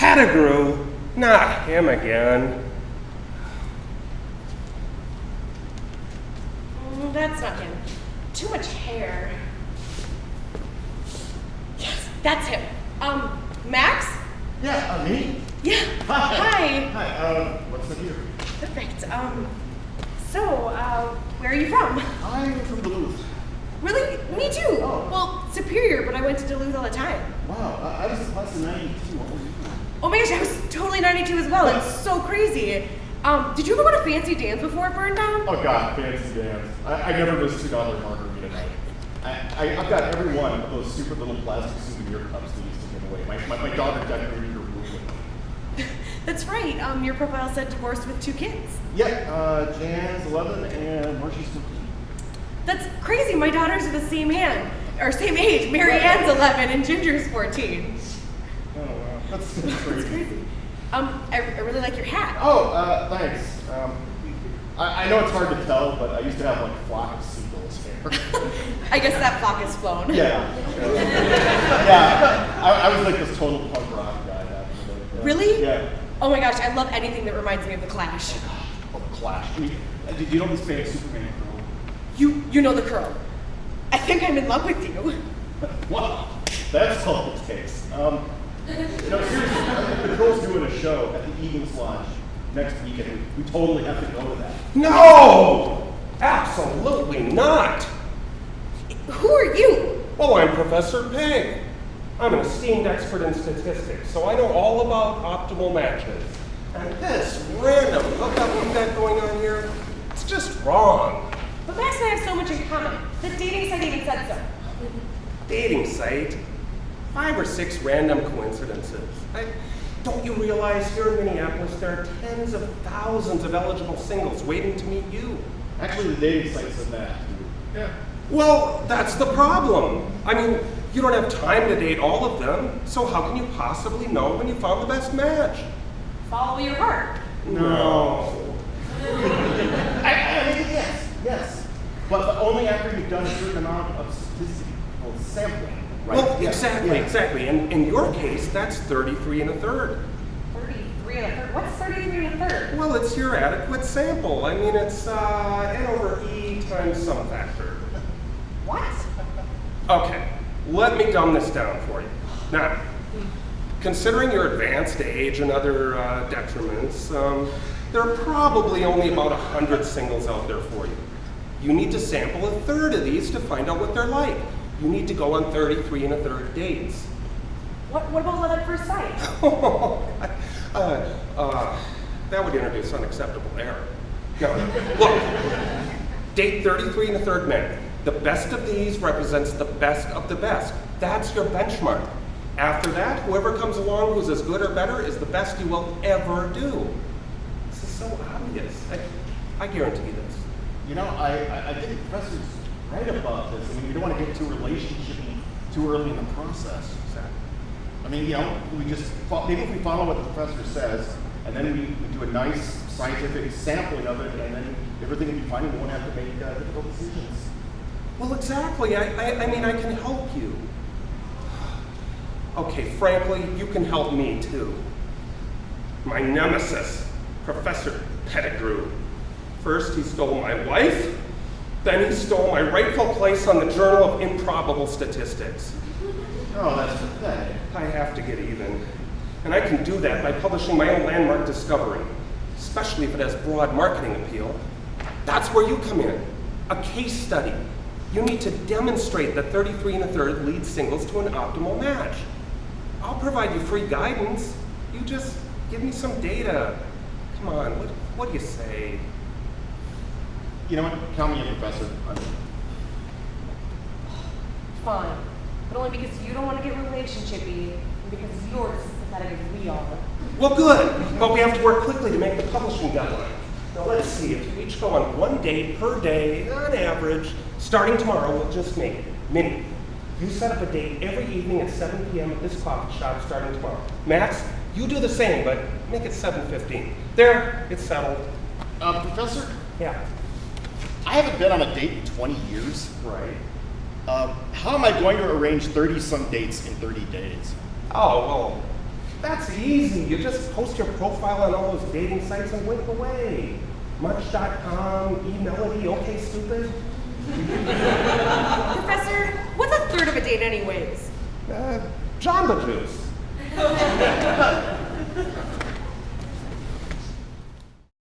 Pettigrew? Not him again. That's not him. Too much hair. Yes, that's him. Max? Yeah, me? Yeah. Hi. Hi, what's up here? Perfect. Where are you from? I'm from Duluth. Really? Me too. Oh. Well, Superior, but I went to Duluth all the time. Wow, I was in class of 92. Oh my gosh, I was totally 92 as well. It's so crazy. Did you ever go to Fancy Dance before it burned down? Oh God, fancy dance. I never missed $2 margarita night. I've got every one of those stupid little plastic souvenir cups they used to give away. My daughter decorated her room with them. That's right. Your profile said divorced with 2 kids. Yeah, Jan's 11 and Marcy's 15. That's crazy. My daughters are the same age. Mary Ann's 11 and Ginger's 14. Oh wow, that's crazy. That's crazy. I really like your hat. Oh, thanks. I know it's hard to tell, but I used to have like a flock of seagulls here. I guess that flock has flown. Yeah. Yeah, I was like this total punk rock guy back in the day. Really? Yeah. Oh my gosh, I love anything that reminds me of The Clash. Oh, the Clash. I mean, did you know this famous Superman girl? You know the curl. I think I'm in love with you. Wow, that's all it takes. Seriously, the girl's doing a show at the Eagles Lodge next weekend. We totally have to go to that. No! Absolutely not! Who are you? Well, I'm Professor Peg. I'm an esteemed expert in statistics, so I know all about optimal matches. And this random hookup we've got going on here, it's just wrong. But Max and I have so much in common. The dating site even said so. Dating site? 5 or 6 random coincidences. Don't you realize here in Minneapolis there are tens of thousands of eligible singles waiting to meet you? Actually, the dating site said that. Yeah. Well, that's the problem. I mean, you don't have time to date all of them, so how can you possibly know when you found the best match? Follow your heart. No. I mean, yes. But only after you've done a certain amount of statistical sampling, right? Well, Yeah. exactly. And in your case, that's 33 and a third. 33 and a third? What's 33 and a third? Well, it's your adequate sample. I mean, it's N over E times some factor. What? Okay, let me dumb this down for you. Now, considering your advanced age and other detriments, there are probably only about 100 singles out there for you. You need to sample a third of these to find out what they're like. You need to go on 33 and a third dates. What about love at first sight? That would introduce unacceptable error. Now, look, date 33 and a third men. The best of these represents the best of the best. That's your benchmark. After that, whoever comes along who's as good or better is the best you will ever do. This is so obvious. I guarantee this. You know, I think the professor's right about this. I mean, we don't want to get too relationship-y too early in the process. I mean, we just, maybe if we follow what the professor says, and then we do a nice scientific sampling of it, and then everything will be fine, and we won't have to make difficult decisions. Well, exactly. I mean, I can help you. Okay, frankly, you can help me too. My nemesis, Professor Pettigrew. First, he stole my wife, then he stole my rightful place on the Journal of Improbable Statistics. Oh, that's pathetic. I have to get even. And I can do that by publishing my own landmark discovery, especially if it has broad marketing appeal. That's where you come in, a case study. You need to demonstrate that 33 and a third lead singles to an optimal match. I'll provide you free guidance. You just give me some data. Come on, what do you say? You know what? Count me in, Professor. Fine. But only because you don't want to get relationship-y, and because you're as pathetic as we are. Well, good, but we have to work quickly to make the publishing deadline. Now let's see, if you each go on 1 date per day, on average, starting tomorrow, we'll just make it. Minnie, you set up a date every evening at 7 p.m. at this coffee shop starting tomorrow. Max, you do the same, but make it 7:15. There, it's settled. Professor, Yeah. I haven't been on a date in 20 years. Right. How am I going to arrange 30-some dates in 30 days? Oh, well, That's easy. You just post your profile on all those dating sites and wink away. Munch.com, eMelody, okay, stupid. Professor, what's a third of a date anyways? Jamba Juice.